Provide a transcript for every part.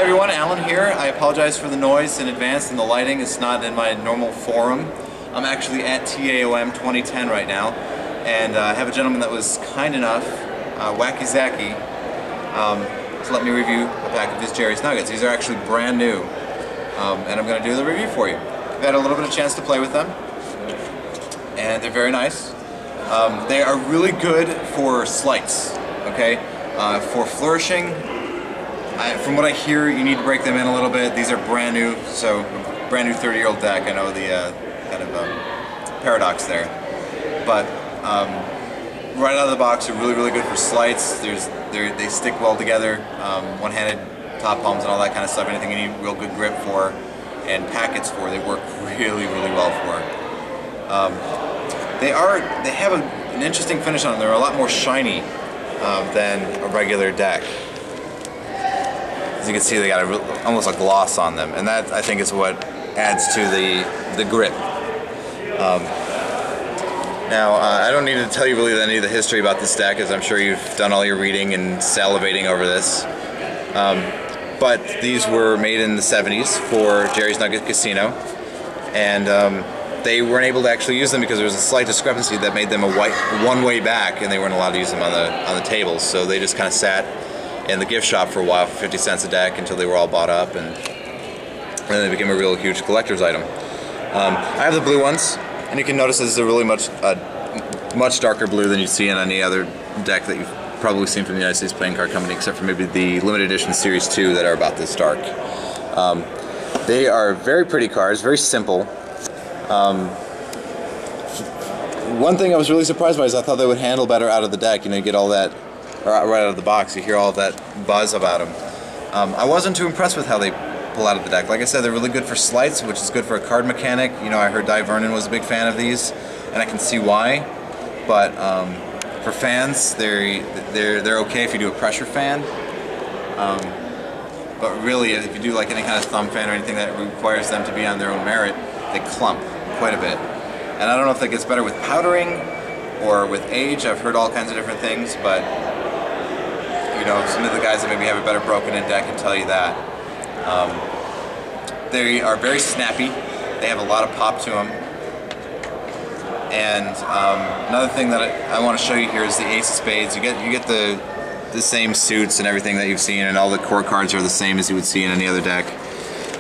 everyone, Alan here. I apologize for the noise in advance and the lighting. It's not in my normal forum. I'm actually at TAOM 2010 right now, and I have a gentleman that was kind enough, Wacky Zacky, to let me review a pack of his Jerry's Nuggets. These are actually brand new, and I'm going to do the review for you. I've had a little bit of chance to play with them, and they're very nice. They are really good for slights, okay? For flourishing, from what I hear, you need to break them in a little bit. These are brand new, so brand new 30-year-old deck. I know the kind of paradox there, but right out of the box, they're really good for slights. They stick well together, one-handed top palms and all that kind of stuff. Anything you need real good grip for and packets for, they work really well for. They have an interesting finish on them. They're a lot more shiny than a regular deck. As you can see, they got almost a gloss on them, and that I think is what adds to the grip. Now, I don't need to tell you really any of the history about this deck, as I'm sure you've done all your reading and salivating over this. But these were made in the 70s for Jerry's Nugget Casino, and they weren't able to actually use them because there was a slight discrepancy that made them a one-way back, and they weren't allowed to use them on the tables. So they just kind of sat in the gift shop for a while for 50 cents a deck until they were all bought up, and then they became a real huge collector's item. I have the blue ones, and you can notice this is a really much darker blue than you'd see in any other deck that you've probably seen from the United States Playing Card Company, except for maybe the limited edition Series 2 that are about this dark. They are very pretty cards, very simple. One thing I was really surprised by is I thought they would handle better out of the deck. You know, you get all that, or right out of the box, you hear all that buzz about them. I wasn't too impressed with how they pull out of the deck. Like I said, they're really good for slights, which is good for a card mechanic. You know, I heard Di Vernon was a big fan of these, and I can see why. But for fans, they're okay if you do a pressure fan. But really, if you do like any kind of thumb fan or anything that requires them to be on their own merit, they clump quite a bit. And I don't know if that gets better with powdering or with age. I've heard all kinds of different things, but you know, some of the guys that maybe have a better broken-in deck can tell you that. They are very snappy. They have a lot of pop to them. And another thing that I want to show you here is the Ace of Spades. You get the same suits and everything that you've seen, and all the core cards are the same as you would see in any other deck.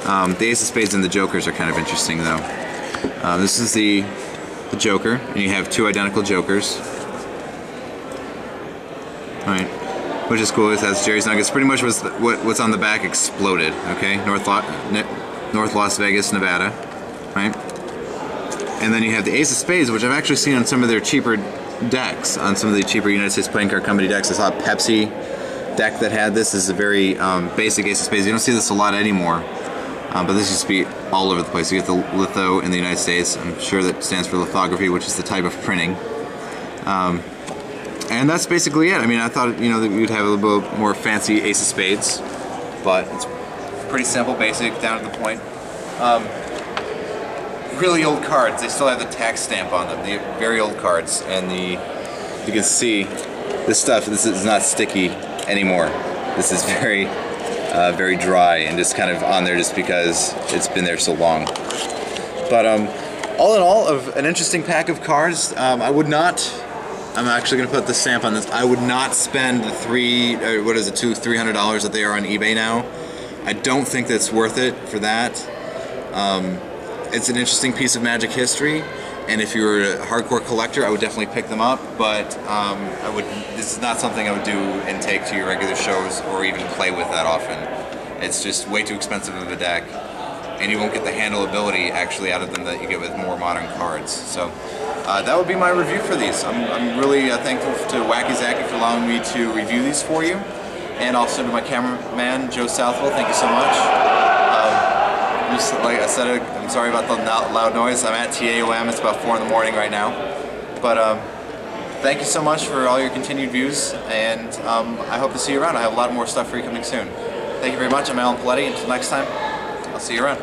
The Ace of Spades and the Jokers are kind of interesting, though. This is the Joker, and you have two identical Jokers. Alright, which is cool. It has Jerry's Nuggets. Pretty much what's on the back exploded. Okay, North Las Vegas, Nevada. Right, and then you have the Ace of Spades, which I've actually seen on some of their cheaper decks, on some of the cheaper United States Playing Card Company decks. I saw a Pepsi deck that had this. This is a very basic Ace of Spades. You don't see this a lot anymore. But this used to be all over the place. You get the litho in the United States. I'm sure that stands for lithography, which is the type of printing. And that's basically it. I mean, I thought, you know, that you'd have a little bit more fancy Ace of Spades, but it's pretty simple, basic, down to the point. Really old cards. They still have the tax stamp on them. The very old cards, and you can see this stuff. This is not sticky anymore. This is very dry and just kind of on there just because it's been there so long. But all in all, an interesting pack of cards. I'm actually going to put the stamp on this. I would not spend the $300 that they are on eBay now. I don't think that's worth it for that. It's an interesting piece of Magic history, and if you're a hardcore collector, I would definitely pick them up, but this is not something I would do and take to your regular shows or even play with that often. It's just way too expensive of a deck, and you won't get the handleability actually out of them that you get with more modern cards. So that would be my review for these. I'm really thankful to Wacky Zacky for allowing me to review these for you, and also to my cameraman, Joe Southwell. Thank you so much. Just like I said, I'm sorry about the loud noise. I'm at TAOM. It's about 4 in the morning right now. But thank you so much for all your continued views, and I hope to see you around. I have a lot more stuff for you coming soon. Thank you very much. I'm Alan Paletti. Until next time, I'll see you around.